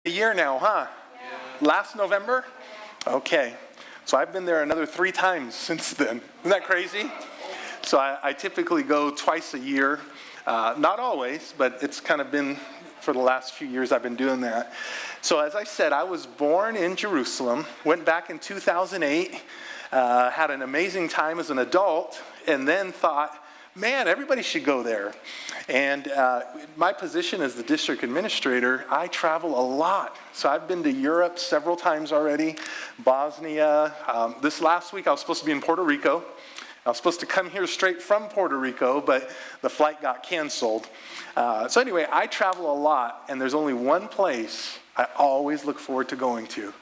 A year now, huh? Yeah. Last November? Okay. So I've been there another 3 times since then. Isn't that crazy? So I typically go twice a year. Not always, but it's kind of been for the last few years I've been doing that. So as I said, I was born in Jerusalem, went back in 2008, had an amazing time as an adult, and then thought, man, everybody should go there. And my position as the district administrator, I travel a lot. So I've been to Europe several times already, Bosnia. This last week I was supposed to be in Puerto Rico. I was supposed to come here straight from Puerto Rico, but the flight got canceled. So anyway, I travel a lot, and there's only one place I always look forward to going to.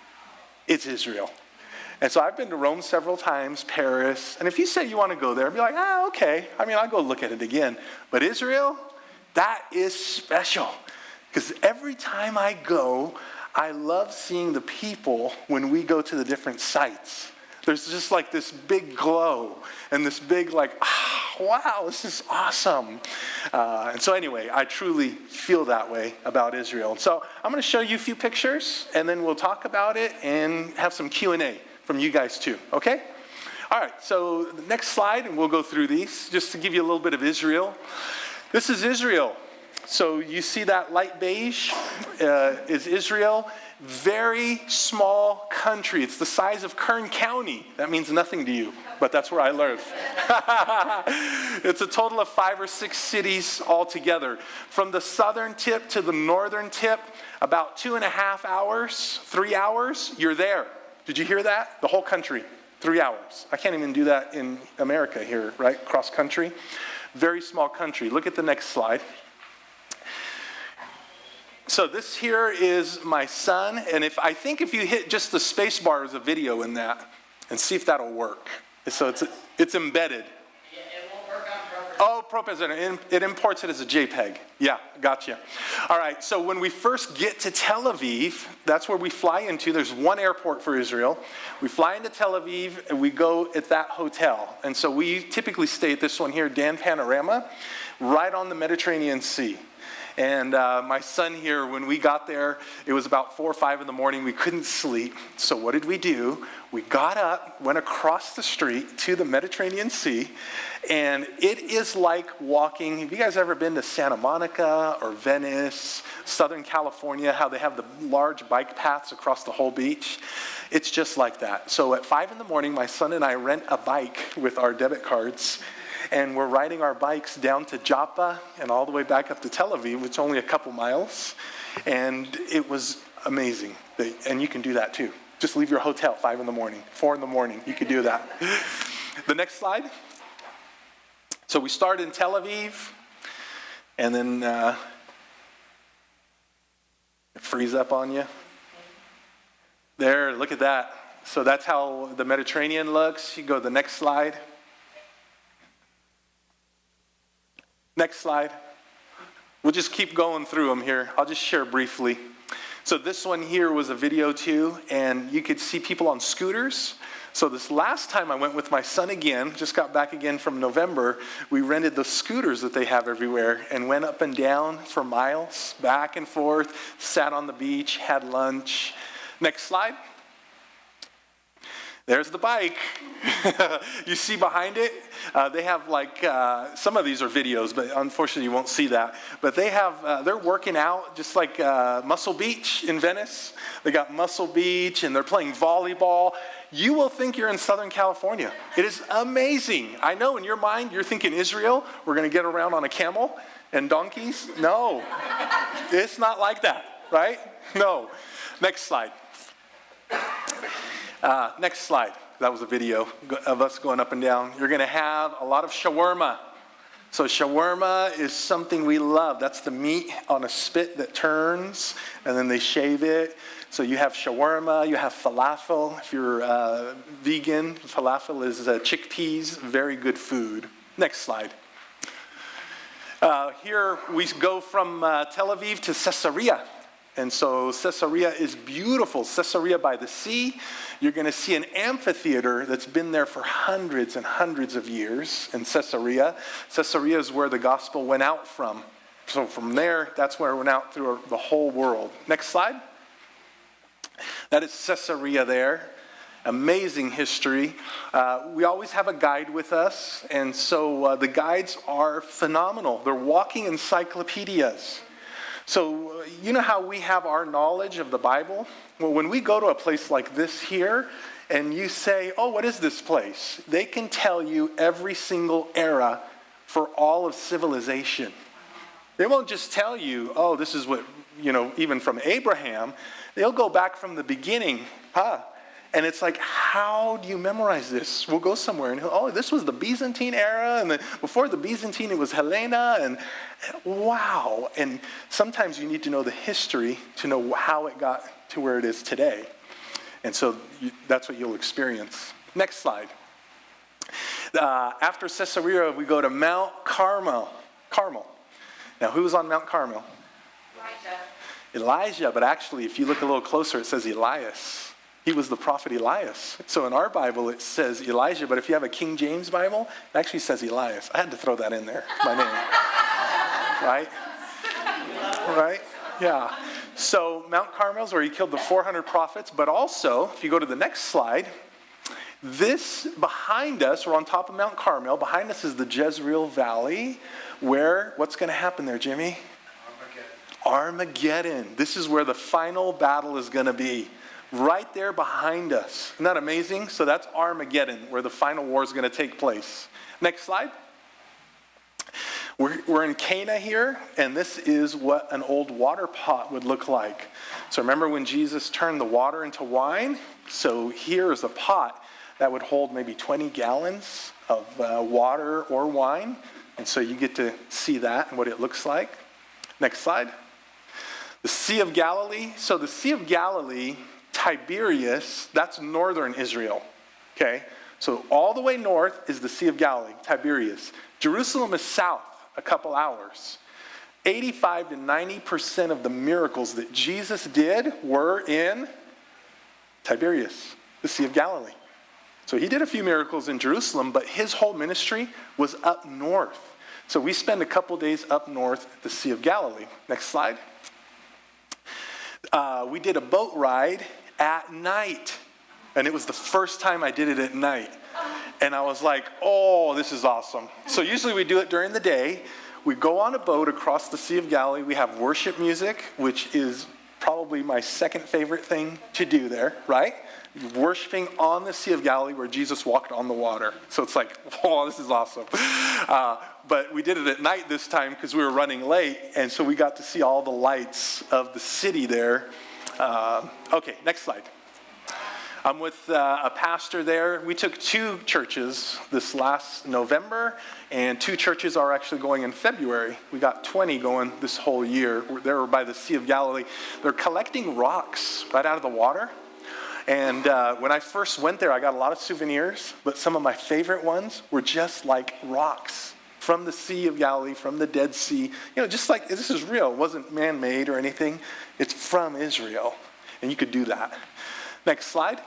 It's Israel. And so I've been to Rome several times, Paris, and if you say you want to go there, I'd be like, okay. I mean, I'll go look at it again. But Israel, that is special. Because every time I go, I love seeing the people when we go to the different sites. There's just like this big glow and this big wow, this is awesome. And so anyway, I truly feel that way about Israel. And so I'm going to show you a few pictures, and then we'll talk about it and have some Q&A from you guys too, okay? All right, so the next slide, and we'll go through these, just to give you a little bit of Israel. This is Israel. So you see that light beige is Israel. Very small country. It's the size of Kern County. That means nothing to you, but that's where I live. It's a total of 5 or 6 cities altogether. From the southern tip to the northern tip, about 2.5 hours, 3 hours, you're there. Did you hear that? The whole country, 3 hours. I can't even do that in America here, right? Cross country. Very small country. Look at the next slide. So this here is my son, and I think if you hit just the space bar, there's a video in that, and see if that'll work. So it's embedded. It won't work on ProPresenter. Oh, ProPresenter, it imports it as a JPEG. Yeah, gotcha. All right, so when we first get to Tel Aviv, that's where we fly into. There's one airport for Israel. We fly into Tel Aviv, and we go at that hotel. And so we typically stay at this one here, Dan Panorama, right on the Mediterranean Sea. And my son here, when we got there, it was about 4 or 5 in the morning. We couldn't sleep. So what did we do? We got up, went across the street to the Mediterranean Sea, and it is like walking. Have you guys ever been to Santa Monica or Venice, Southern California, how they have the large bike paths across the whole beach? It's just like that. So at 5 in the morning, my son and I rent a bike with our debit cards, and we're riding our bikes down to Joppa and all the way back up to Tel Aviv, which is only a couple miles. And it was amazing. And you can do that too. Just leave your hotel at 5 in the morning, 4 in the morning. You could do that. The next slide. So we start in Tel Aviv, and then it frees up on you. There, look at that. So that's how the Mediterranean looks. You go to the next slide. Next slide. We'll just keep going through them here. I'll just share briefly. So this one here was a video too, and you could see people on scooters. So this last time I went with my son again, just got back again from November, we rented the scooters that they have everywhere and went up and down for miles, back and forth, sat on the beach, had lunch. Next slide. There's the bike. You see behind it, they have some of these are videos, but unfortunately you won't see that. But they have, they're working out just like Muscle Beach in Venice. They got Muscle Beach and they're playing volleyball. You will think you're in Southern California. It is amazing. I know in your mind you're thinking Israel, we're going to get around on a camel and donkeys. No, it's not like that, right? No. Next slide. Next slide. That was a video of us going up and down. You're going to have a lot of shawarma. So shawarma is something we love. That's the meat on a spit that turns, and then they shave it. So you have shawarma, you have falafel. If you're vegan, falafel is chickpeas, very good food. Next slide. Here we go from Tel Aviv to Caesarea. And so Caesarea is beautiful. Caesarea by the sea. You're going to see an amphitheater that's been there for hundreds and hundreds of years in Caesarea. Caesarea is where the gospel went out from. So from there, that's where it went out through the whole world. Next slide. That is Caesarea there. Amazing history. We always have a guide with us, and so the guides are phenomenal. They're walking encyclopedias. So you know how we have our knowledge of the Bible? Well, when we go to a place like this here, and you say, oh, what is this place? They can tell you every single era for all of civilization. They won't just tell you, oh, this is what, even from Abraham. They'll go back from the beginning, And it's like, how do you memorize this? We'll go somewhere and, this was the Byzantine era, and before the Byzantine, it was Helena, and wow. And sometimes you need to know the history to know how it got to where it is today. And so that's what you'll experience. Next slide. After Caesarea, we go to Mount Carmel. Now, who was on Mount Carmel? Elijah, but actually, if you look a little closer, it says Elias. He was the prophet Elias. So in our Bible, it says Elijah, but if you have a King James Bible, it actually says Elias. I had to throw that in there, my name. Right? Right? Yeah. So Mount Carmel is where he killed the 400 prophets, but also, if you go to the next slide, this behind us, we're on top of Mount Carmel. Behind us is the Jezreel Valley, where, what's going to happen there, Jimmy? Armageddon. This is where the final battle is going to be. Right there behind us. Isn't that amazing? So that's Armageddon, where the final war is going to take place. Next slide. We're in Cana here, and this is what an old water pot would look like. So remember when Jesus turned the water into wine? So here is a pot that would hold maybe 20 gallons of water or wine. And so you get to see that and what it looks like. Next slide. The Sea of Galilee. So the Sea of Galilee, Tiberias, that's northern Israel. Okay? So all the way north is the Sea of Galilee, Tiberias. Jerusalem is south a couple hours. 85 to 90% of the miracles that Jesus did were in Tiberias, the Sea of Galilee. So he did a few miracles in Jerusalem, but his whole ministry was up north. So we spend a couple days up north at the Sea of Galilee. Next slide. We did a boat ride at night, and it was the first time I did it at night. And I was like, oh, this is awesome. So usually we do it during the day. We go on a boat across the Sea of Galilee. We have worship music, which is probably my second favorite thing to do there, right? Worshiping on the Sea of Galilee where Jesus walked on the water. So it's like, oh, this is awesome. But we did it at night this time because we were running late, and so we got to see all the lights of the city there. Okay, next slide. I'm with a pastor there. We took 2 churches this last November, and 2 churches are actually going in February. We got 20 going this whole year. They were by the Sea of Galilee. They're collecting rocks right out of the water. And when I first went there, I got a lot of souvenirs, but some of my favorite ones were just like rocks from the Sea of Galilee, from the Dead Sea. Just like, this is real. It wasn't man-made or anything. It's from Israel, and you could do that. Next slide.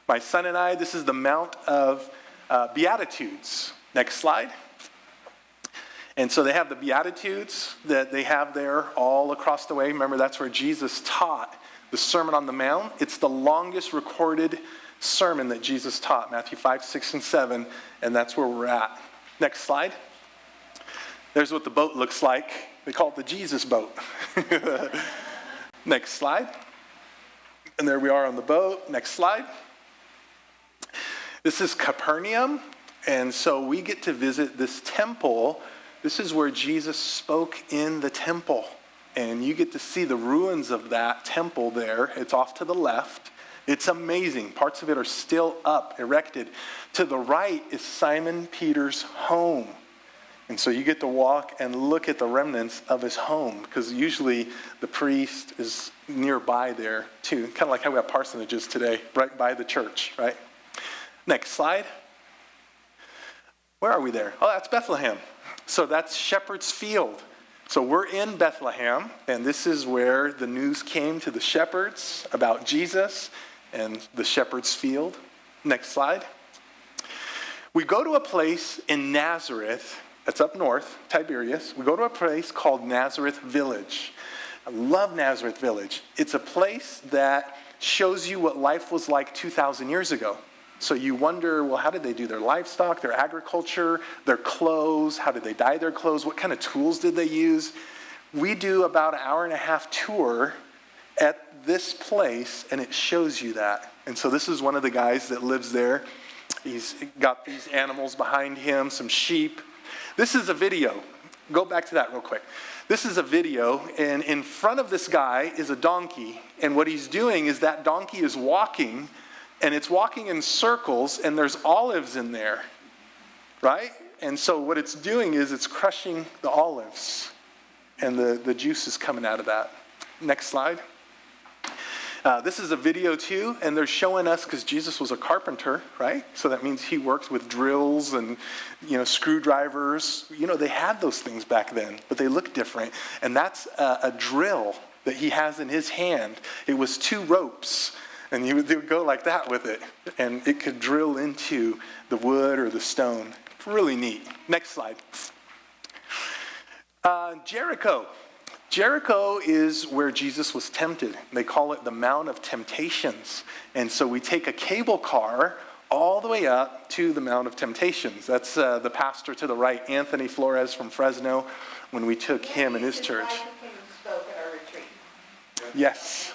My son and I, this is the Mount of Beatitudes. Next slide. And so they have the Beatitudes that they have there all across the way. Remember, that's where Jesus taught the Sermon on the Mount. It's the longest recorded sermon that Jesus taught, Matthew 5, 6, and 7, and that's where we're at. Next slide. There's what the boat looks like. They call it the Jesus boat. Next slide. And there we are on the boat. Next slide. This is Capernaum, and so we get to visit this temple. This is where Jesus spoke in the temple, and you get to see the ruins of that temple there. It's off to the left. It's amazing. Parts of it are still up, erected. To the right is Simon Peter's home, and so you get to walk and look at the remnants of his home, because usually the priest is nearby there too, kind of like how we have parsonages today, right by the church, right? Next slide. Where are we there? Oh, that's Bethlehem. So that's Shepherd's Field. So we're in Bethlehem, and this is where the news came to the shepherds about Jesus and the Shepherd's Field. Next slide. We go to a place in Nazareth, that's up north, Tiberias. We go to a place called Nazareth Village. I love Nazareth Village. It's a place that shows you what life was like 2,000 years ago. So you wonder, well, how did they do their livestock, their agriculture, their clothes? How did they dye their clothes? What kind of tools did they use? We do about an hour and a half tour at this place, and it shows you that. And so this is one of the guys that lives there. He's got these animals behind him, some sheep. This is a video. Go back to that real quick. This is a video, and in front of this guy is a donkey, and what he's doing is that donkey is walking, and it's walking in circles, and there's olives in there, right? And so what it's doing is it's crushing the olives, and the juice is coming out of that. Next slide. This is a video too, and they're showing us, because Jesus was a carpenter, right? So that means he works with drills and, screwdrivers. They had those things back then, but they look different. And that's a drill that he has in his hand. It was 2 ropes, and they would go like that with it, and it could drill into the wood or the stone. Really neat. Next slide. Jericho. Jericho is where Jesus was tempted. They call it the Mount of Temptations. And so we take a cable car all the way up to the Mount of Temptations. That's the pastor to the right, Anthony Flores from Fresno, when we took him and his church. Spoke at our retreat. Yes.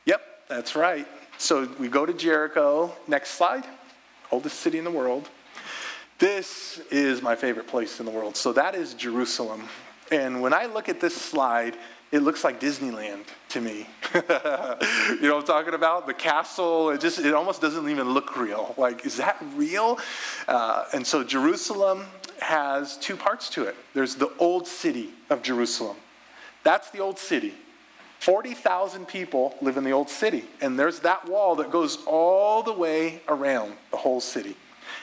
Yep, that's right. So we go to Jericho. Next slide. Oldest city in the world. This is my favorite place in the world. So that is Jerusalem. And when I look at this slide, it looks like Disneyland to me. You know what I'm talking about? The castle, it almost doesn't even look real. Like, is that real? And so Jerusalem has 2 parts to it. There's the old city of Jerusalem. That's the old city. 40,000 people live in the old city. And there's that wall that goes all the way around the whole city.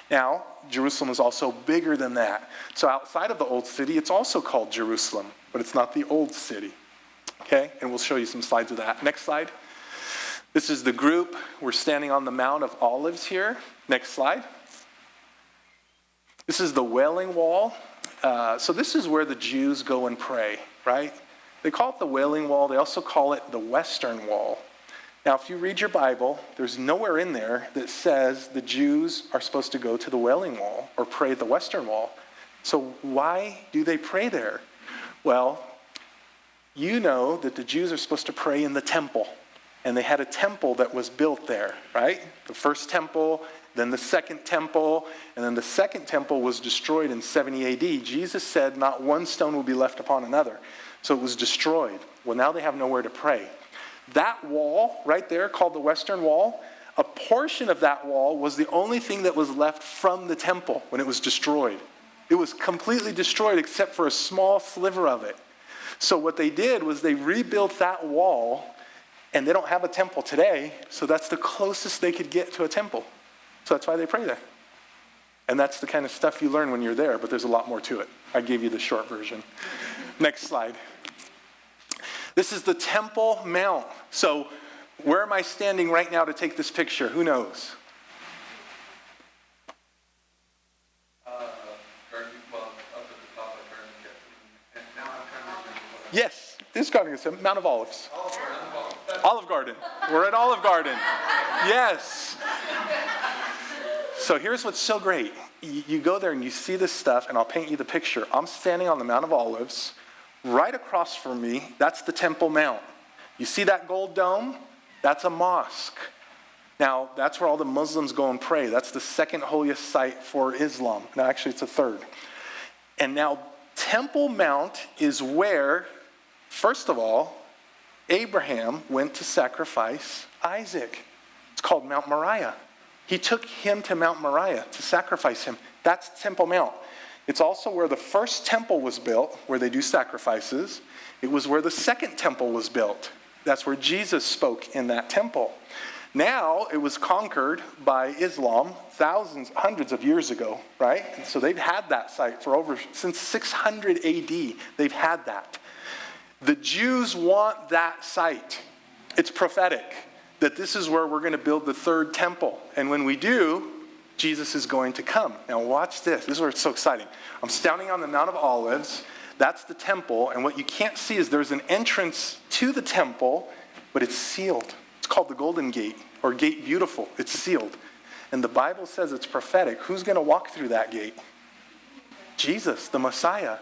Now, Jerusalem is also bigger than that. So outside of the old city, it's also called Jerusalem, but it's not the old city. Okay? And we'll show you some slides of that. Next slide. This is the group. We're standing on the Mount of Olives here. Next slide. This is the Wailing Wall. So this is where the Jews go and pray, right? They call it the Wailing Wall. They also call it the Western Wall. Now, if you read your Bible, there's nowhere in there that says the Jews are supposed to go to the Wailing Wall or pray at the Western Wall. So why do they pray there? Well, you know that the Jews are supposed to pray in the temple. And they had a temple that was built there, right? The first temple, then the second temple, and then the second temple was destroyed in 70 AD. Jesus said not one stone will be left upon another. So it was destroyed. Well, now they have nowhere to pray. That wall right there, called the Western Wall, a portion of that wall was the only thing that was left from the temple when it was destroyed. It was completely destroyed except for a small sliver of it. So what they did was they rebuilt that wall, and they don't have a temple today, so that's the closest they could get to a temple. So that's why they pray there. And that's the kind of stuff you learn when you're there, but there's a lot more to it. I gave you the short version. Next slide. This is the Temple Mount. So where am I standing right now to take this picture? Who knows? Yes, this garden is Mount of Olives. Olive Garden. We're at Olive Garden. Yes. So here's what's so great. You go there and you see this stuff, and I'll paint you the picture. I'm standing on the Mount of Olives. Right across from me, that's the Temple Mount. You see that gold dome? That's a mosque. Now, that's where all the Muslims go and pray. That's the second holiest site for Islam. No, actually, it's a third. And now, Temple Mount is where, first of all, Abraham went to sacrifice Isaac. It's called Mount Moriah. He took him to Mount Moriah to sacrifice him. That's Temple Mount. It's also where the first temple was built, where they do sacrifices. It was where the second temple was built. That's where Jesus spoke in that temple. Now, it was conquered by Islam hundreds of years ago, right? And so they've had that site since 600 AD. They've had that. The Jews want that site. It's prophetic that this is where we're going to build the third temple. And when we do, Jesus is going to come. Now watch this. This is where it's so exciting. I'm standing on the Mount of Olives. That's the temple, and what you can't see is there's an entrance to the temple, but it's sealed. It's called the Golden Gate, or Gate Beautiful. It's sealed. And the Bible says it's prophetic. Who's going to walk through that gate? Jesus, the Messiah.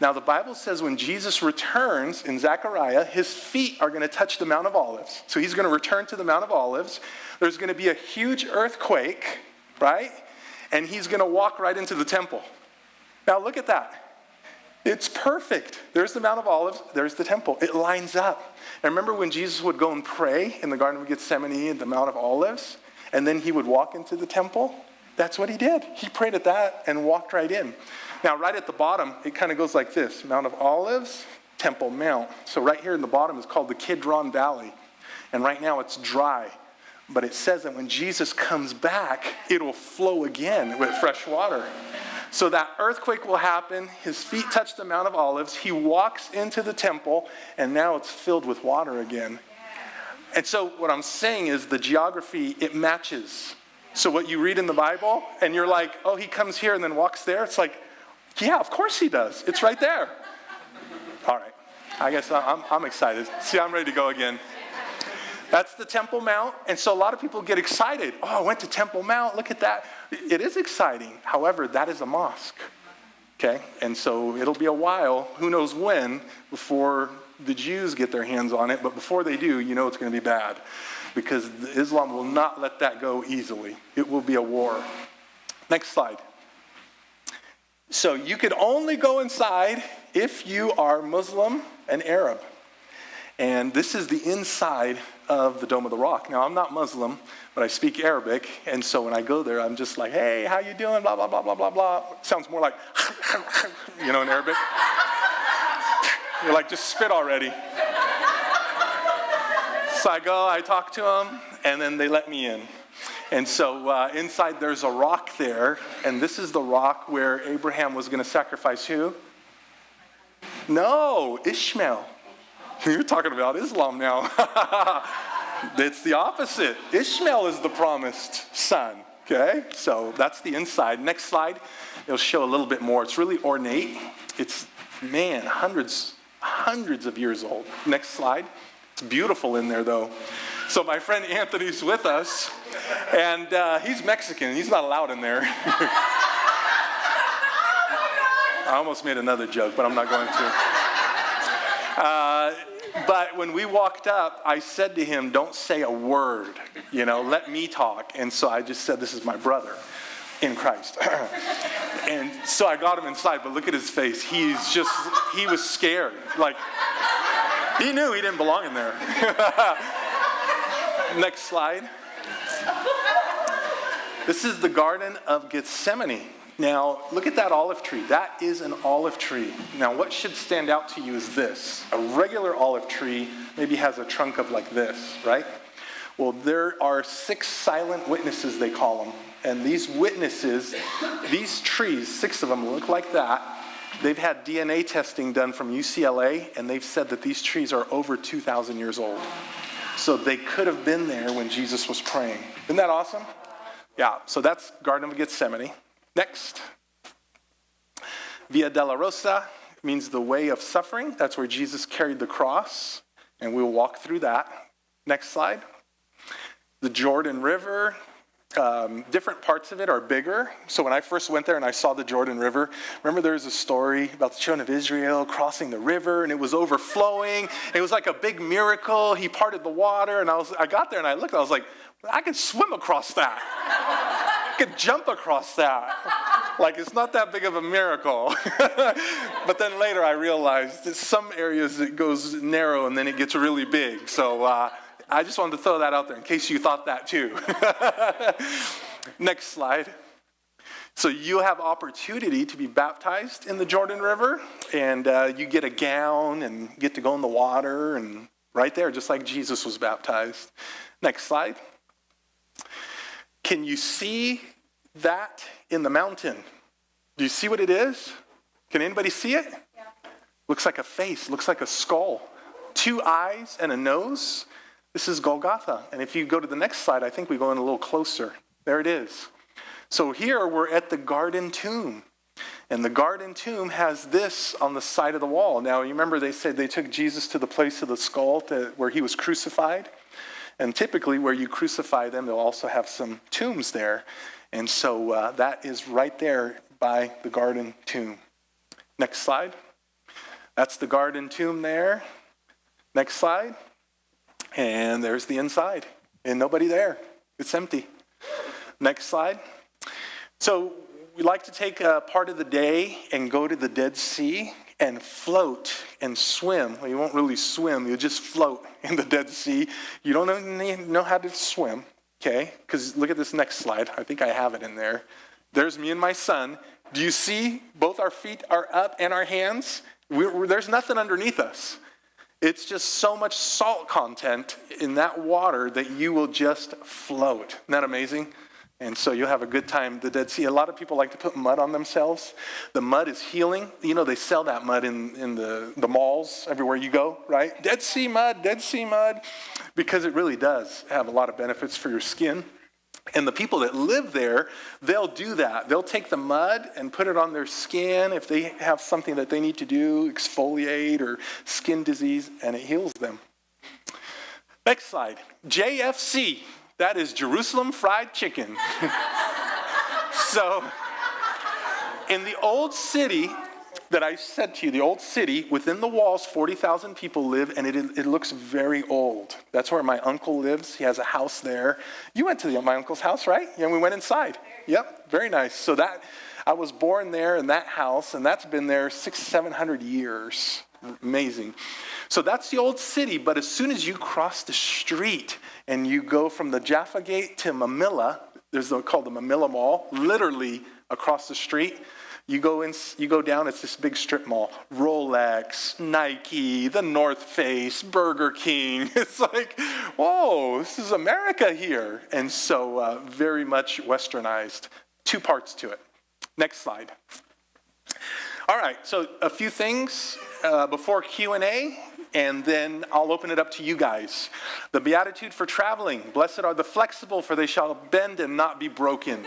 Now, the Bible says when Jesus returns in Zechariah, his feet are going to touch the Mount of Olives. So he's going to return to the Mount of Olives. There's going to be a huge earthquake, right? And he's going to walk right into the temple. Now, look at that. It's perfect. There's the Mount of Olives. There's the temple. It lines up. And remember when Jesus would go and pray in the Garden of Gethsemane at the Mount of Olives, and then he would walk into the temple? That's what he did. He prayed at that and walked right in. Now, right at the bottom, it kind of goes like this. Mount of Olives, Temple Mount. So right here in the bottom is called the Kidron Valley. And right now it's dry. But it says that when Jesus comes back, it'll flow again with fresh water. So that earthquake will happen. His feet touch the Mount of Olives. He walks into the temple, and now it's filled with water again. And so what I'm saying is the geography, it matches. So what you read in the Bible, and you're like, oh, he comes here and then walks there. It's like, yeah, of course he does. It's right there. All right. I guess I'm excited. See, I'm ready to go again. That's the Temple Mount. And so a lot of people get excited. Oh, I went to Temple Mount. Look at that. It is exciting. However, that is a mosque. Okay? And so it'll be a while, who knows when, before the Jews get their hands on it. But before they do, you know it's going to be bad. Because Islam will not let that go easily. It will be a war. Next slide. So you could only go inside if you are Muslim and Arab. And this is the inside of the Dome of the Rock. Now, I'm not Muslim, but I speak Arabic. And so when I go there, I'm just like, hey, how you doing? Blah, blah, blah, blah, blah, blah. Sounds more like, in Arabic. You're like, just spit already. So I go, I talk to them, and then they let me in. And so inside there's a rock there, and this is the rock where Abraham was going to sacrifice who? No, Ishmael. You're talking about Islam now. It's the opposite. Ishmael is the promised son, okay? So that's the inside. Next slide, it'll show a little bit more. It's really ornate. It's, man, hundreds of years old. Next slide. It's beautiful in there, though. So my friend Anthony's with us, and he's Mexican. He's not allowed in there. I almost made another joke, but I'm not going to. But when we walked up, I said to him, don't say a word, let me talk. And so I just said, this is my brother in Christ. And so I got him inside, but look at his face. He was scared. Like, he knew he didn't belong in there. Next slide. This is the Garden of Gethsemane. Now, look at that olive tree. That is an olive tree. Now, what should stand out to you is this. A regular olive tree maybe has a trunk of like this, right? Well, there are 6 silent witnesses, they call them. And these witnesses, these trees, 6 of them look like that. They've had DNA testing done from UCLA, and they've said that these trees are over 2,000 years old. So they could have been there when Jesus was praying. Isn't that awesome? Yeah, so that's Garden of Gethsemane. Next. Via Dolorosa means the way of suffering. That's where Jesus carried the cross, and we'll walk through that. Next slide. The Jordan River. Different parts of it are bigger. So when I first went there and I saw the Jordan River, remember there was a story about the children of Israel crossing the river, and it was overflowing. It was like a big miracle. He parted the water, and I got there and I looked, and I was like, I could swim across that. I could jump across that. Like, it's not that big of a miracle. But then later I realized that some areas it goes narrow and then it gets really big. So I just wanted to throw that out there in case you thought that too. Next slide. So you have opportunity to be baptized in the Jordan River, and you get a gown and get to go in the water, and right there, just like Jesus was baptized. Next slide. Can you see that in the mountain? Do you see what it is? Can anybody see it? Yeah. Looks like a face, looks like a skull. 2 eyes and a nose. This is Golgotha. And if you go to the next slide, I think we go in a little closer. There it is. So here we're at the garden tomb. And the garden tomb has this on the side of the wall. Now, you remember they said they took Jesus to the place of the skull where he was crucified. And typically where you crucify them, they'll also have some tombs there. And so that is right there by the garden tomb. Next slide. That's the garden tomb there. Next slide. And there's the inside. And nobody there. It's empty. Next slide. So we like to take a part of the day and go to the Dead Sea and float and swim. Well, you won't really swim. You'll just float in the Dead Sea. You don't know how to swim, okay? Because look at this next slide. I think I have it in there. There's me and my son. Do you see both our feet are up and our hands? There's nothing underneath us. It's just so much salt content in that water that you will just float. Isn't that amazing? And so you'll have a good time. The Dead Sea, a lot of people like to put mud on themselves. The mud is healing. You know, they sell that mud in the malls everywhere you go, right? Dead Sea mud, because it really does have a lot of benefits for your skin. And the people that live there, they'll do that. They'll take the mud and put it on their skin if they have something that they need to do, exfoliate or skin disease, and it heals them. Next slide. JFC. That is Jerusalem Fried Chicken. So, in the old city that I said to you, the old city, within the walls, 40,000 people live, and it looks very old. That's where my uncle lives. He has a house there. You went to my uncle's house, right? Yeah, we went inside. Yep, very nice. So I was born there in that house, and that's been there 600-700 years. Amazing. So that's the old city, but as soon as you cross the street and you go from the Jaffa Gate to Mamilla, there's called the Mamilla Mall, literally across the street. You go down, it's this big strip mall. Rolex, Nike, the North Face, Burger King. It's like, whoa, this is America here. And so very much westernized. 2 parts to it. Next slide. All right, so a few things before Q&A, and then I'll open it up to you guys. The beatitude for traveling. Blessed are the flexible, for they shall bend and not be broken.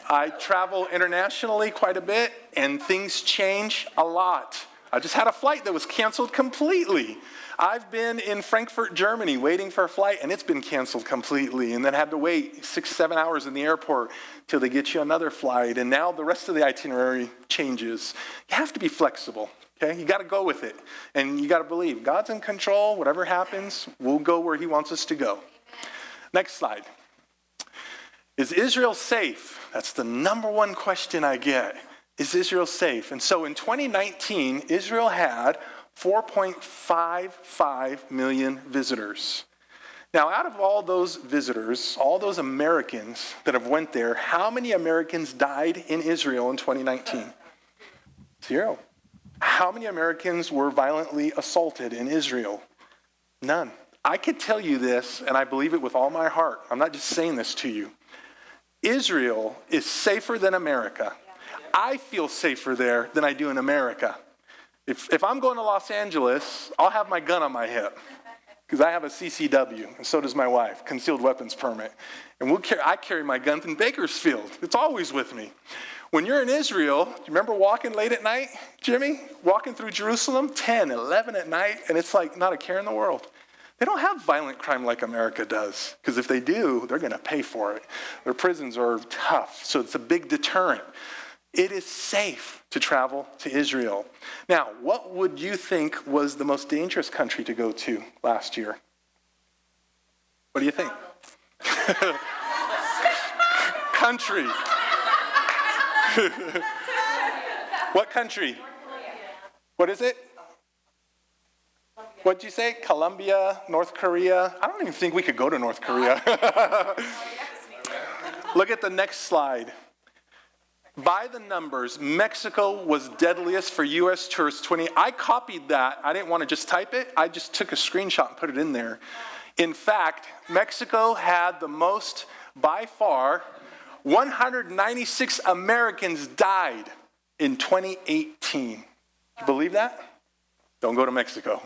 I travel internationally quite a bit, and things change a lot. I just had a flight that was canceled completely. I've been in Frankfurt, Germany, waiting for a flight, and it's been canceled completely, and then had to wait 6-7 hours in the airport till they get you another flight, and now the rest of the itinerary changes. You have to be flexible, okay? You got to go with it, and you got to believe God's in control. Whatever happens, we'll go where he wants us to go. Next slide. Is Israel safe? That's the number one question I get. Is Israel safe? And so in 2019, Israel had 4.55 million visitors. Now, out of all those visitors, all those Americans that have went there, how many Americans died in Israel in 2019? 0. How many Americans were violently assaulted in Israel? None. I could tell you this, and I believe it with all my heart. I'm not just saying this to you. Israel is safer than America. I feel safer there than I do in America. If I'm going to Los Angeles, I'll have my gun on my hip because I have a CCW, and so does my wife, concealed weapons permit. And I carry my gun in Bakersfield. It's always with me. When you're in Israel, do you remember walking late at night, Jimmy? Walking through Jerusalem, 10, 11 at night, and it's like not a care in the world. They don't have violent crime like America does, because if they do, they're going to pay for it. Their prisons are tough, so it's a big deterrent. It is safe to travel to Israel. Now, what would you think was the most dangerous country to go to last year? What do you think? Country. What country? What is it? What'd you say? Colombia, North Korea? I don't even think we could go to North Korea. Look at the next slide. By the numbers, Mexico was deadliest for U.S. tourists. I copied that. I didn't want to just type it. I just took a screenshot and put it in there. In fact, Mexico had the most, by far, 196 Americans died in 2018. You believe that? Don't go to Mexico.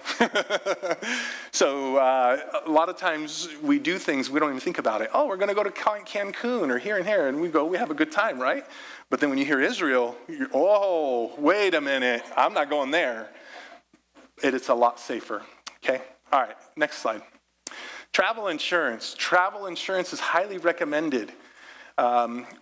So a lot of times we do things, we don't even think about it. Oh, we're going to go to Cancun or here and here, and we have a good time, right? But then when you hear Israel, oh, wait a minute, I'm not going there. It's a lot safer, okay? All right, next slide. Travel insurance. Travel insurance is highly recommended.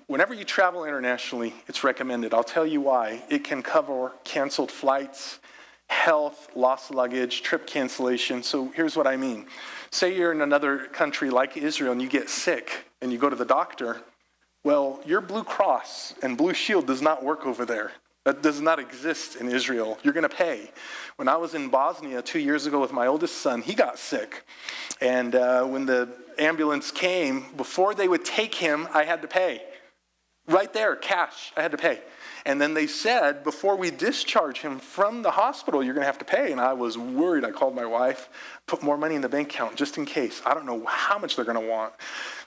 Whenever you travel internationally, it's recommended. I'll tell you why. It can cover canceled flights, health, lost luggage, trip cancellation. So here's what I mean. Say you're in another country like Israel and you get sick and you go to the doctor. Well, your Blue Cross and Blue Shield does not work over there. That does not exist in Israel. You're going to pay. When I was in Bosnia 2 years ago with my oldest son, he got sick. And when the ambulance came, before they would take him, I had to pay. Right there, cash, I had to pay. And then they said, before we discharge him from the hospital, you're going to have to pay. And I was worried. I called my wife, put more money in the bank account just in case. I don't know how much they're going to want.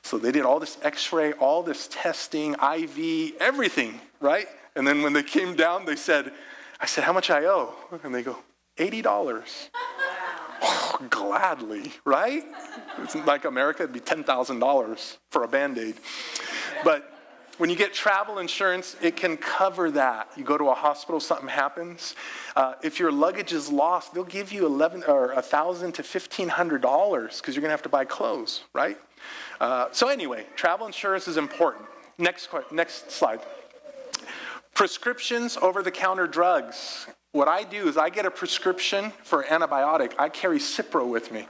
So they did all this x-ray, all this testing, IV, everything, right? And then when they came down, I said, how much I owe? And they go, $80. Wow. Oh, gladly, right? It's like America, it'd be $10,000 for a Band-Aid. But when you get travel insurance, it can cover that. You go to a hospital, something happens. If your luggage is lost, they'll give you $1,000 to $1,500 because you're going to have to buy clothes, right? So anyway, travel insurance is important. Next slide. Prescriptions, over-the-counter drugs. What I do is I get a prescription for antibiotic. I carry Cipro with me.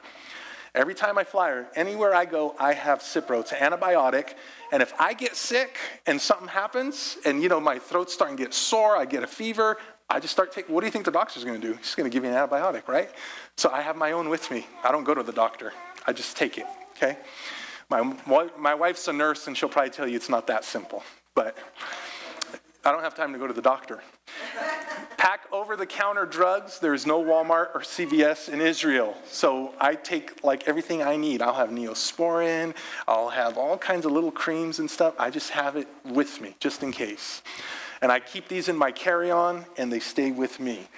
Every time I fly or anywhere I go, I have Cipro. It's an antibiotic. And if I get sick and something happens and, my throat's starting to get sore, I get a fever, I just start taking, what do you think the doctor's going to do? He's going to give you an antibiotic, right? So I have my own with me. I don't go to the doctor. I just take it, okay? My wife's a nurse, and she'll probably tell you it's not that simple. But I don't have time to go to the doctor. Pack over-the-counter drugs. There's no Walmart or CVS in Israel. So I take everything I need. I'll have Neosporin. I'll have all kinds of little creams and stuff. I just have it with me just in case. And I keep these in my carry-on, and they stay with me.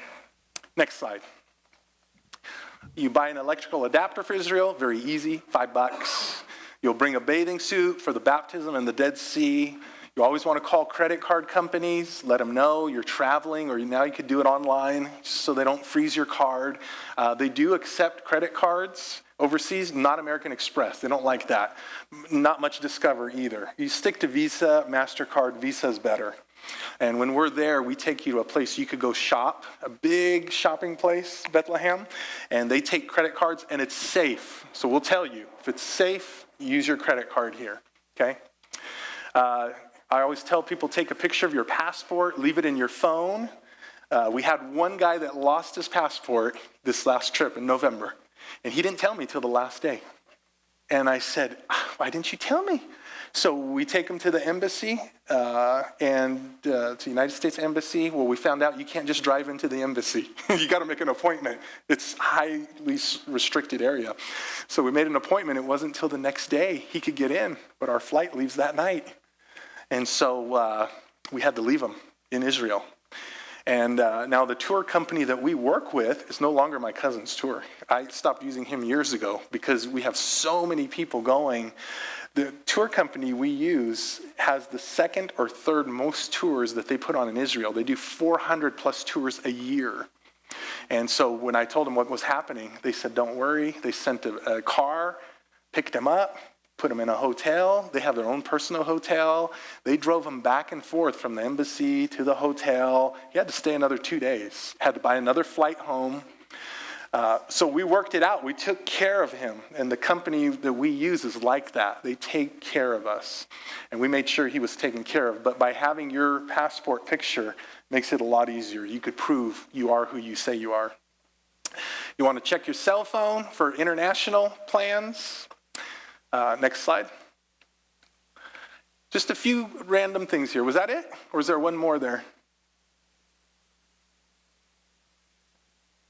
Next slide. You buy an electrical adapter for Israel. Very easy, $5. You'll bring a bathing suit for the baptism in the Dead Sea. You always want to call credit card companies, let them know you're traveling, or now you could do it online so they don't freeze your card. They do accept credit cards overseas, not American Express. They don't like that. Not much Discover either. You stick to Visa, MasterCard. Visa's better. And when we're there, we take you to a place you could go shop, a big shopping place, Bethlehem, and they take credit cards, and it's safe. So we'll tell you, if it's safe, use your credit card here, okay? I always tell people, take a picture of your passport, leave it in your phone. We had one guy that lost his passport this last trip in November, and he didn't tell me till the last day. And I said, why didn't you tell me? So we take him to the embassy, to the United States Embassy. Well, we found out you can't just drive into the embassy. You got to make an appointment. It's highly restricted area. So we made an appointment. It wasn't until the next day he could get in, but our flight leaves that night. And so we had to leave him in Israel. And now the tour company that we work with is no longer my cousin's tour. I stopped using him years ago because we have so many people going. The tour company we use has the second or third most tours that they put on in Israel. They do 400 plus tours a year. And so when I told them what was happening, they said, don't worry. They sent a car, picked him up, put him in a hotel. They have their own personal hotel. They drove him back and forth from the embassy to the hotel. He had to stay another 2 days. Had to buy another flight home. So we worked it out. We took care of him. And the company that we use is like that. They take care of us. And we made sure he was taken care of. But by having your passport picture makes it a lot easier. You could prove you are who you say you are. You want to check your cell phone for international plans. Next slide. Just a few random things here. Was that it? Or is there one more there?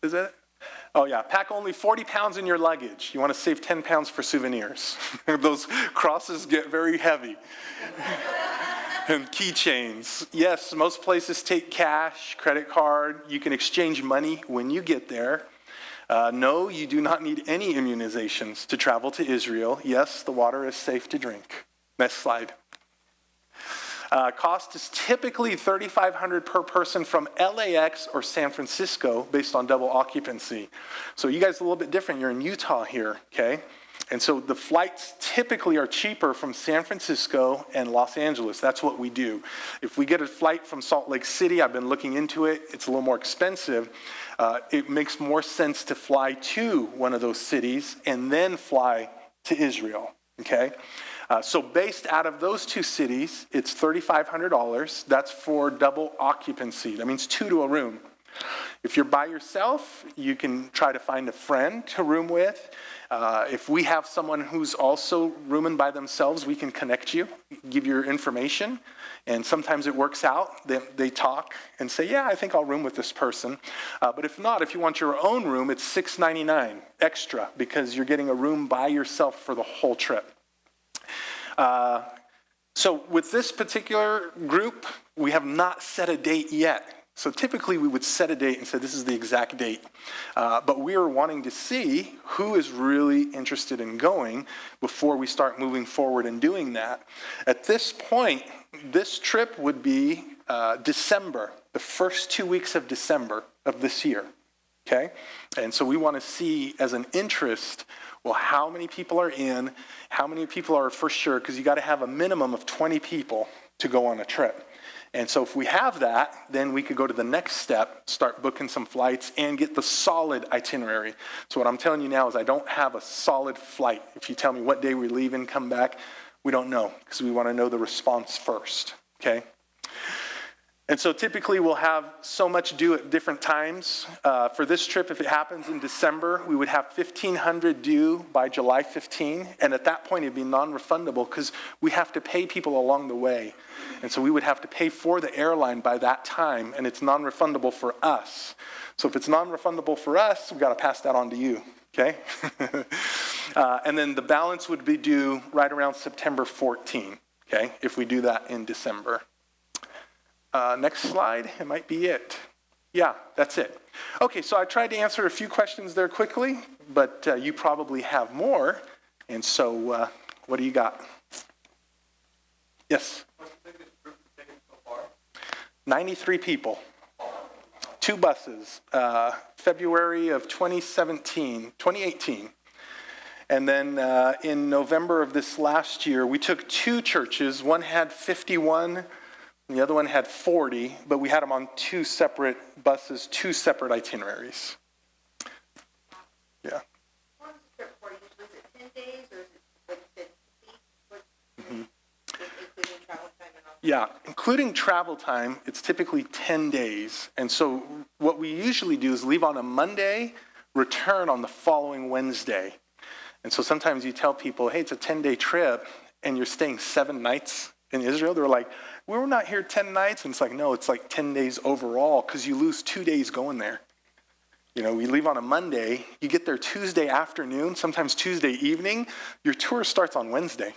Is that it? Oh yeah, pack only 40 pounds in your luggage. You want to save 10 pounds for souvenirs. Those crosses get very heavy. And keychains. Yes, most places take cash, credit card. You can exchange money when you get there. No, you do not need any immunizations to travel to Israel. Yes, the water is safe to drink. Next slide. Cost is typically $3,500 per person from LAX or San Francisco based on double occupancy. So you guys are a little bit different. You're in Utah here, okay? And so the flights typically are cheaper from San Francisco and Los Angeles. That's what we do. If we get a flight from Salt Lake City, I've been looking into it, it's a little more expensive. It makes more sense to fly to one of those cities and then fly to Israel, okay? So based out of those two cities, it's $3,500. That's for double occupancy. That means 2 to a room. If you're by yourself, you can try to find a friend to room with. If we have someone who's also rooming by themselves, we can connect you, give you your information, and sometimes it works out. They talk and say, yeah, I think I'll room with this person. But if not, if you want your own room, it's $699 extra because you're getting a room by yourself for the whole trip. So with this particular group, we have not set a date yet. So typically we would set a date and say this is the exact date. But we are wanting to see who is really interested in going before we start moving forward and doing that. At this point, this trip would be December, the first 2 weeks of December of this year. Okay? And so we want to see as an interest, well, how many people are in, how many people are for sure, because you got to have a minimum of 20 people to go on a trip. And so if we have that, then we could go to the next step, start booking some flights and get the solid itinerary. So what I'm telling you now is I don't have a solid flight. If you tell me what day we leave and come back, we don't know because we want to know the response first, okay? And so typically we'll have so much due at different times. For this trip, if it happens in December, we would have 1,500 due by July 15. And at that point, it'd be non-refundable because we have to pay people along the way. And so we would have to pay for the airline by that time, and it's non-refundable for us. So if it's non-refundable for us, we've got to pass that on to you, okay? And then the balance would be due right around September 14, okay, if we do that in December. Next slide, it might be it. Yeah, that's it. Okay, so I tried to answer a few questions there quickly, but you probably have more. And so what do you got? Yes? What's the biggest group you've taken so far? 93 people. 2 buses, February of 2018. And then in November of this last year, we took 2 churches. One had 51, and the other one had 40, but we had them on 2 separate buses, 2 separate itineraries. Yeah. How long is the trip for you? Was it 10 days or is it like 50? Including travel time and all? Yeah, including travel time, it's typically 10 days. And so what we usually do is leave on a Monday, return on the following Wednesday. And so sometimes you tell people, hey, it's a 10-day trip, and you're staying 7 nights in Israel. They're like, we were not here 10 nights. And it's like, no, it's like 10 days overall because you lose 2 days going there. You know, we leave on a Monday, you get there Tuesday afternoon, sometimes Tuesday evening. Your tour starts on Wednesday.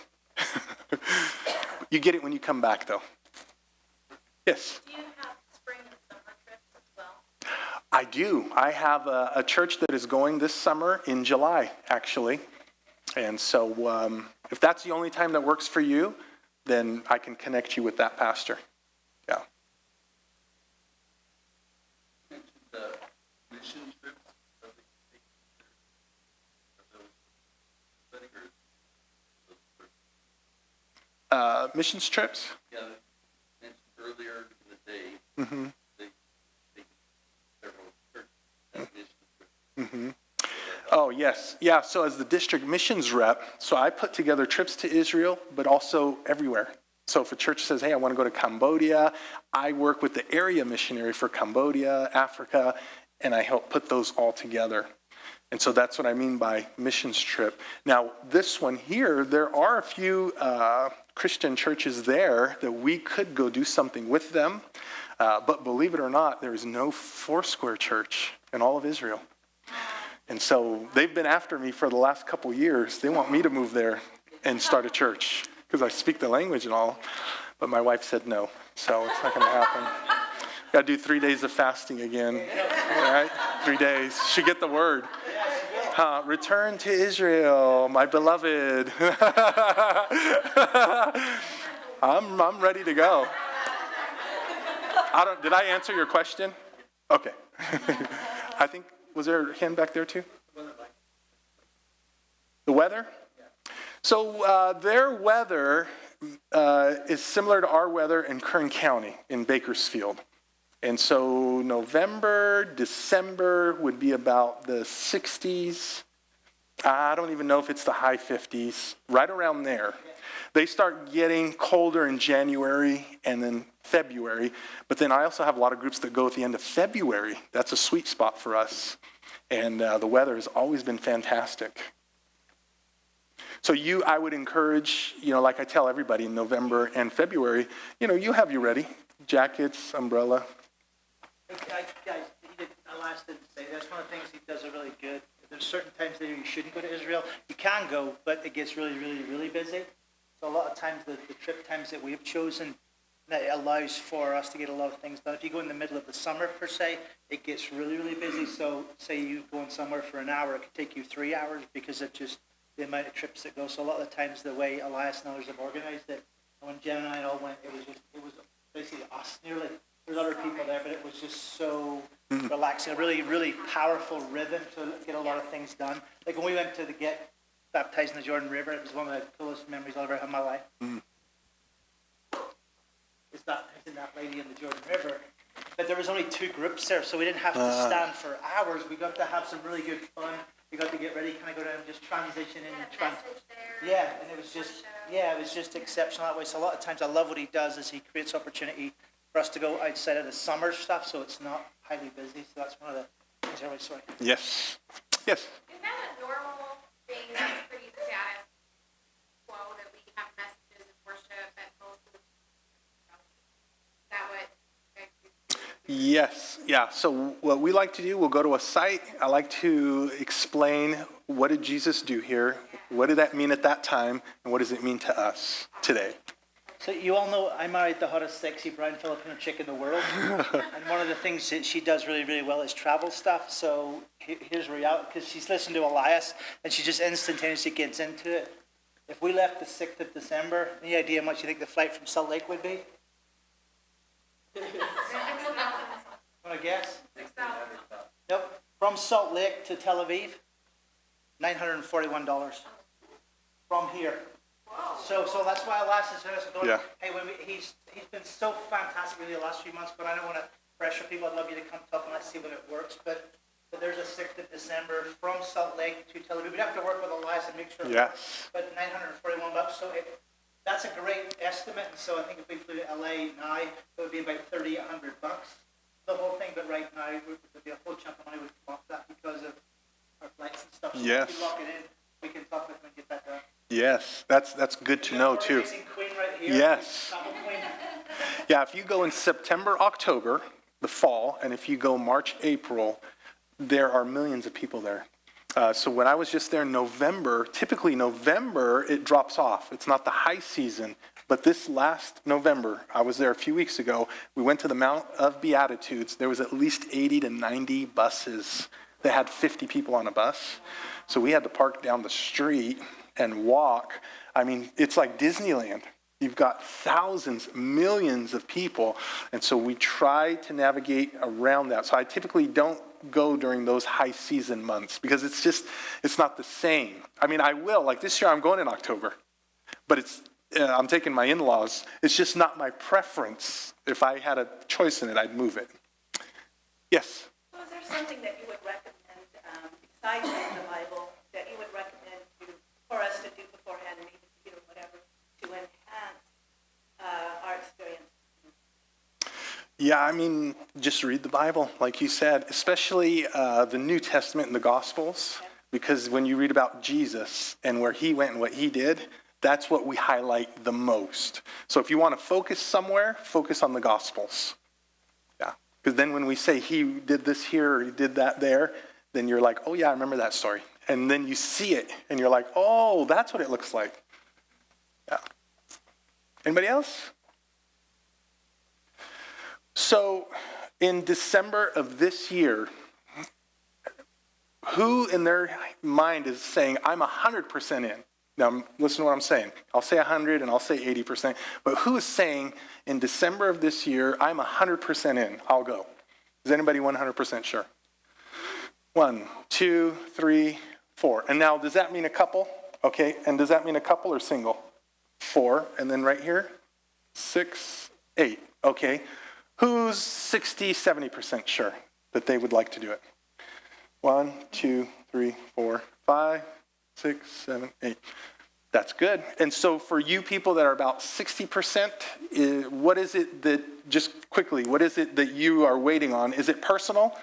You get it when you come back, though. Yes? Do you have spring and summer trips as well? I do. I have a church that is going this summer in July, actually. And so if that's the only time that works for you, then I can connect you with that pastor. Yeah. You mentioned the mission trips of the Missions trips? Yeah, you mentioned earlier in the day, Mm-hmm. they several churches as mission trips. Mm-hmm. Oh, yes. Yeah, so as the district missions rep, so I put together trips to Israel, but also everywhere. So if a church says, hey, I want to go to Cambodia, I work with the area missionary for Cambodia, Africa, and I help put those all together. And so that's what I mean by missions trip. Now, this one here, there are a few Christian churches there that we could go do something with them. But believe it or not, there is no Foursquare church in all of Israel. And so they've been after me for the last couple years. They want me to move there and start a church because I speak the language and all. but my wife said no, so it's not going to happen. Got to do 3 days of fasting again, all right? 3 days. Should get the word. Return to Israel, my beloved. I'm ready to go. Did I answer your question? Okay. I think, was there a hand back there too? The weather? So their weather is similar to our weather in Kern County in Bakersfield. And so November, December would be about the 60s. I don't even know if it's the high 50s, right around there. They start getting colder in January and then February. But then I also have a lot of groups that go at the end of February. That's a sweet spot for us. And the weather has always been fantastic. So I would encourage, like I tell everybody in November and February, you have you ready. Jackets, umbrella. Guys, Elias didn't say that's one of the things he does are really good. There's certain times that you shouldn't go to Israel. You can go, but it gets really, really, really busy. So a lot of times the trip times that we've chosen, that allows for us to get a lot of things done. If you go in the middle of the summer, per se, it gets really, really busy. So say you go in somewhere for an hour, it could take you 3 hours because of just the amount of trips that go. So a lot of the times the way Elias and others have organized it, and when Jen and I all went, it was basically us nearly. There's other people there, but it was just so relaxing, a really, really powerful rhythm to get a lot of things done. Like when we went to get baptized in the Jordan River, it was one of the coolest memories I've ever had in my life. It's that lady in the Jordan River. But there was only 2 groups there, so we didn't have to stand for hours. We got to have some really good fun. We got to get ready, kind of go down and just transition in. Yeah, and it was just exceptional that way. So a lot of times I love what he does is he creates opportunity for us to go outside of the summer stuff, so it's not highly busy. So that's one of the things I always sorry. Yes. Is that a normal thing that's pretty status quo that we have messages and worship at most of the is that what Yes. Yeah. So what we like to do, we'll go to a site. I like to explain what did Jesus do here? What did that mean at that time? And what does it mean to us today? So you all know I married the hottest, sexy, brown Filipino chick in the world. And one of the things that she does really, really well is travel stuff. So here's reality, because she's listened to Elias, and she just instantaneously gets into it. If we left the 6th of December, any idea how much you think the flight from Salt Lake would be? Want to guess? 6,000? Nope. From Salt Lake to Tel Aviv, $941. From here. So that's why Elias is going, hey, he's been so fantastic really the last few months, but I don't want to pressure people. I'd love you to come talk and let's see when it works. But there's a 6th of December from Salt Lake to Tel Aviv. We'd have to work with Elias and make sure. Yes. But $941. So that's a great estimate. So I think if we flew to LA now, it would be about $3,800. The whole thing, but right now it would be a whole chunk of money would come off that because of our flights and stuff. So yes. if we lock it in, we can talk with them and get that done. Yes, that's good to know too. Queen right here. Yes. Yeah, if you go in September, October, the fall, and if you go March, April, there are millions of people there. So when I was just there in November, typically November, it drops off. It's not the high season. But this last November, I was there a few weeks ago, we went to the Mount of Beatitudes. There was at least 80 to 90 buses that had 50 people on a bus. So we had to park down the street and walk. I mean, it's like Disneyland. You've got thousands, millions of people. And so we try to navigate around that. So I typically don't go during those high season months because it's not the same. I mean, I will. Like this year, I'm going in October. But I'm taking my in-laws. It's just not my preference. If I had a choice in it, I'd move it. Yes? So is there something that you would recommend, besides reading the Bible, that you would recommend for us to do beforehand and even whatever, to enhance our experience? Yeah, I mean, just read the Bible, like you said, especially the New Testament and the Gospels, because when you read about Jesus and where he went and what he did, that's what we highlight the most. So if you want to focus somewhere, focus on the Gospels. Yeah, because then when we say he did this here or he did that there, then you're like, oh yeah, I remember that story. And then you see it and you're like, oh, that's what it looks like. Yeah. Anybody else? So in December of this year, who in their mind is saying, I'm 100% in? Now, listen to what I'm saying. I'll say 100 and I'll say 80%. But who is saying in December of this year, I'm 100% in, I'll go? Is anybody 100% sure? 1, 2, 3, 4. And now, does that mean a couple? Okay, and does that mean a couple or single? 4, and then right here, 6, 8. Okay, who's 60, 70% sure that they would like to do it? 1, 2, 3, 4, 5, 6, 7, 8. That's good. And so for you people that are about 60%, what is it that, just quickly, what is it that you are waiting on? Is it personal,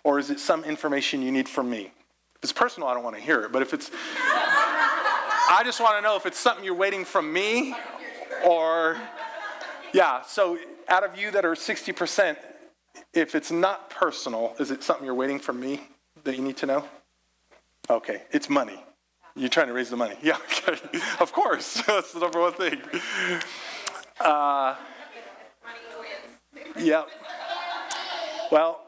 or is it some information you need from me? If it's personal, I don't want to hear it. But if it's, I just want to know if it's something you're waiting from me, or, yeah. So out of you that are 60%, if it's not personal, is it something you're waiting from me that you need to know? Okay, it's money. You're trying to raise the money. Yeah, okay. Of course. That's the number one thing. Yeah. Well,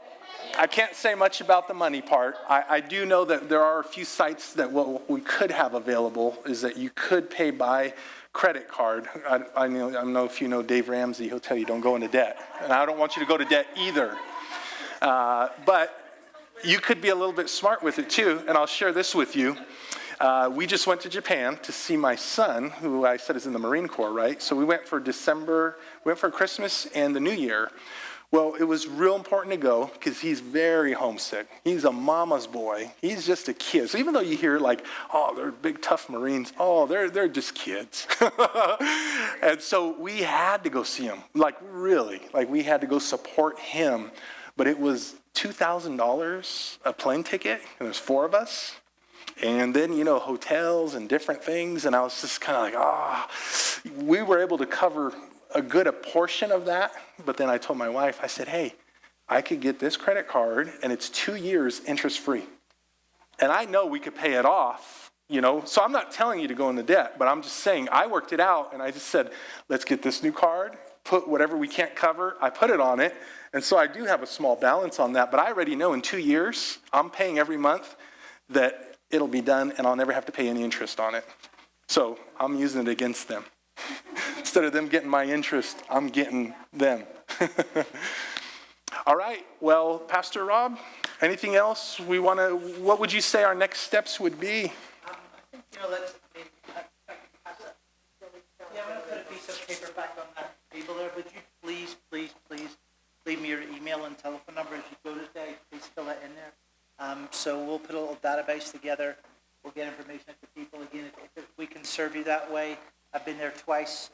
I can't say much about the money part. I do know that there are a few sites that what we could have available is that you could pay by credit card. I know if you know Dave Ramsey, he'll tell you don't go into debt. And I don't want you to go to debt either. But you could be a little bit smart with it too, and I'll share this with you. We just went to Japan to see my son, who I said is in the Marine Corps, right? So we went for Christmas and the New Year. Well, it was real important to go because he's very homesick. He's a mama's boy. He's just a kid. So even though you hear like, oh, they're big, tough Marines, oh, they're just kids. And so we had to go see him, like really, like we had to go support him. But it was $2,000 a plane ticket, and there's 4 of us. And then, hotels and different things. And I was just kind of like, we were able to cover a portion of that. But then I told my wife, I said, hey, I could get this credit card and it's 2 years interest free. And I know we could pay it off, So I'm not telling you to go into debt, but I'm just saying I worked it out and I just said, let's get this new card, put whatever we can't cover. I put it on it. And so I do have a small balance on that. But I already know in 2 years, I'm paying every month that it'll be done, and I'll never have to pay any interest on it. So I'm using it against them. Instead of them getting my interest, I'm getting them. All right. Well, Pastor Rob, anything else what would you say our next steps would be? I think, I'm going to put a piece of paper back on that table there. Would you please leave me your email and telephone number as you go today? Please fill it in there. So we'll put a little database together. We'll get information to people. Again, if we can serve you that way. I've been there twice,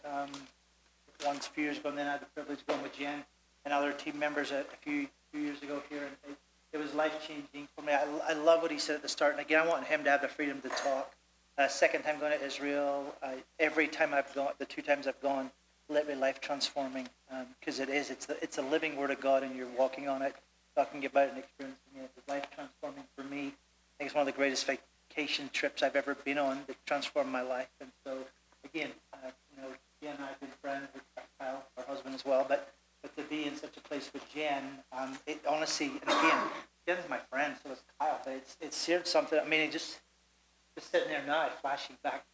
once a few years ago, and then I had the privilege of going with Jen and other team members a few years ago here. And it was life-changing for me. I love what he said at the start. And again, I want him to have the freedom to talk. Second time going to Israel, every time I've gone, the 2 times I've gone, literally life-transforming, because it's a living word of God, and you're walking on it. Talking about and experiencing it, it's life transforming for me. I think it's one of the greatest vacation trips I've ever been on that transformed my life. And so, again, Jen and I have been friends with Kyle, our husband as well. But to be in such a place with Jen, it honestly, and again, Jen's my friend, so is Kyle. But it's seared something. I mean, it just sitting there now, flashing back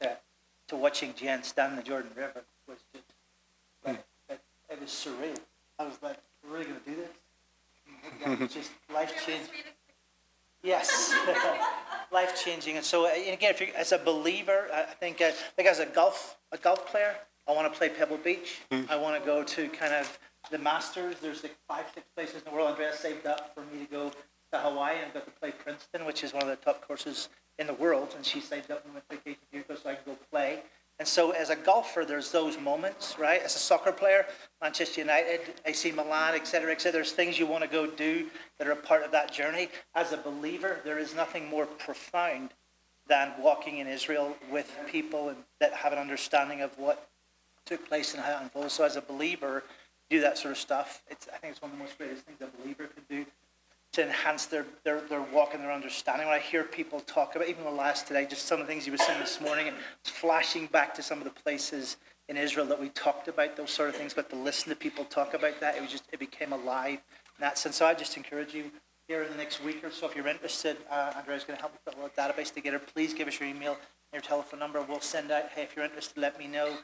to watching Jen stand in the Jordan River was just it was surreal. I was like, we're really going to do this? Just life-changing. Yes, life-changing. And so, again, if you as a believer, I think as a golf player, I want to play Pebble Beach. I want to go to kind of the Masters. There's like 5-6 places in the world. Andrea saved up for me to go to Hawaii and got to play Princeton, which is one of the top courses in the world. And she saved up and went on vacation here so I can go play. And so as a golfer, there's those moments, right? As a soccer player, Manchester United, AC Milan, et cetera, there's things you want to go do that are a part of that journey. As a believer, there is nothing more profound than walking in Israel with people that have an understanding of what took place and how it unfolded. So as a believer, do that sort of stuff. I think it's one of the most greatest things a believer could do to enhance their walk and their understanding. When I hear people talk about, even the last today, just some of the things he was saying this morning, and flashing back to some of the places in Israel that we talked about those sort of things, but to listen to people talk about that, it became alive in that sense. So I just encourage you here in the next week or so, if you're interested, Andrea's going to help me put a little database together. Please give us your email and your telephone number. We'll send out, hey, if you're interested, let me know.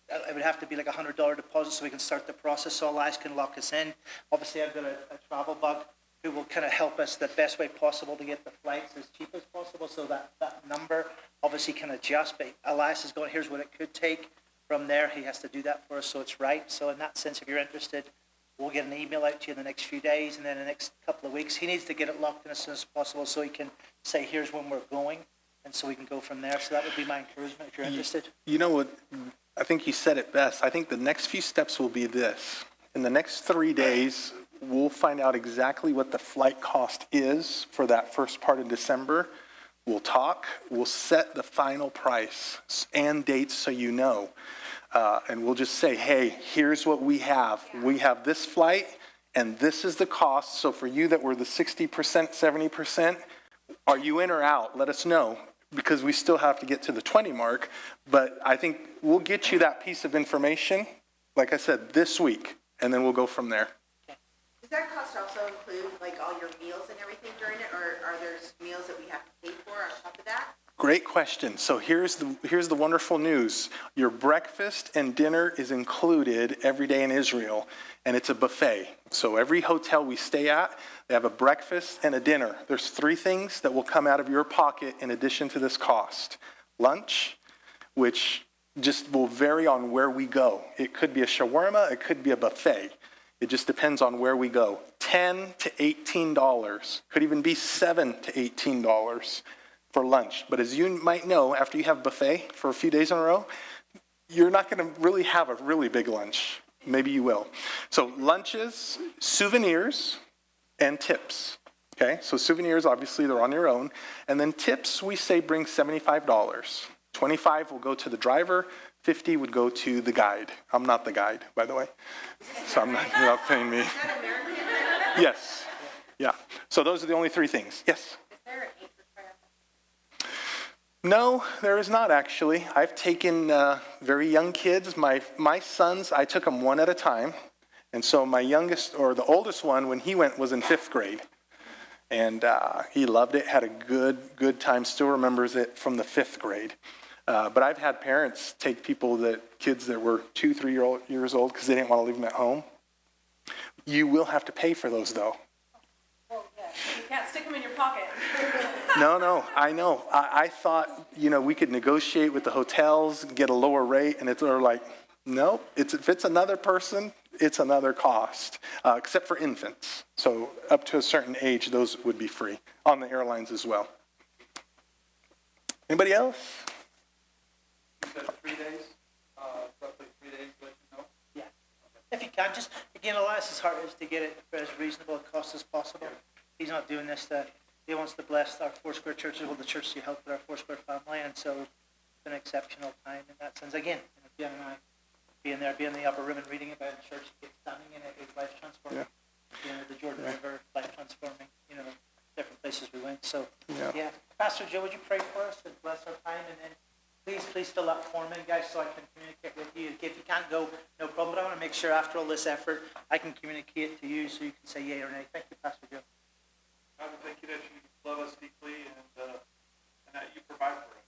It would have to be like $100 deposit so we can start the process, so Elias can lock us in. Obviously, I've got a travel bug who will kind of help us the best way possible to get the flights as cheap as possible, so that number obviously can adjust. But Elias is going, here's what it could take. From there, he has to do that for us, so it's right. So in that sense, if you're interested, we'll get an email out to you in the next few days, and then in the next couple of weeks. He needs to get it locked in as soon as possible so he can say, here's when we're going, and so we can go from there. So that would be my encouragement if you're interested. You know what? I think you said it best. I think the next few steps will be this. In the next 3 days, we'll find out exactly what the flight cost is for that first part of December. We'll talk. We'll set the final price and dates so you know. And we'll just say, hey, here's what we have. We have this flight, and this is the cost. So for you that were the 60%, 70%, are you in or out? Let us know, because we still have to get to the 20 mark. But I think we'll get you that piece of information, like I said, this week, and then we'll go from there. Does that cost also include like all your meals and everything during it, or are there meals that we have to pay for on top of that? Great question. So here's the wonderful news. Your breakfast and dinner is included every day in Israel, and it's a buffet. So every hotel we stay at, they have a breakfast and a dinner. There's 3 things that will come out of your pocket in addition to this cost. Lunch, which just will vary on where we go. It could be a shawarma, it could be a buffet. It just depends on where we go. $10 to $18, could even be $7 to $18 for lunch. But as you might know, after you have buffet for a few days in a row, you're not going to really have a really big lunch. Maybe you will. So lunches, souvenirs, and tips. Okay, so souvenirs, obviously, they're on your own. And then tips, we say bring $75. 25 will go to the driver. 50 would go to the guide. I'm not the guide, by the way. So you're not paying me. Yes. Yeah. So those are the only 3 things. Yes? Is there an age requirement? No, there is not, actually. I've taken very young kids. My sons, I took them one at a time. And so my youngest, or the oldest one, when he went, was in 5th grade. And he loved it, had a good time, still remembers it from the 5th grade. But I've had parents take kids that were 2, 3 years old because they didn't want to leave them at home. You will have to pay for those, though. Well, yeah, you can't stick them in your pocket. No, I know. I thought, we could negotiate with the hotels, get a lower rate, and they're like, no, if it's another person, it's another cost, except for infants. So up to a certain age, those would be free on the airlines as well. Anybody else? You said 3 days, roughly 3 days, let you know? Yeah. If you can, just, again, Elias' heart is to get it for as reasonable a cost as possible. He's not doing this he wants to bless our Foursquare churches, well, the church you help with our Foursquare family, and so it's an exceptional time in that sense. Again, Jen and I, being in the upper room and reading about the church, standing in it is life transforming. Yeah. The Jordan River, life transforming, different places we went. So, Yeah. Pastor Joe, would you pray for us and bless our time? And then please fill that form in, guys, so I can communicate with you. If you can't go, no problem, but I want to make sure after all this effort, I can communicate to you so you can say yay or nay. Thank you, Pastor Joe. God, we thank you that you love us deeply and that you provide for us.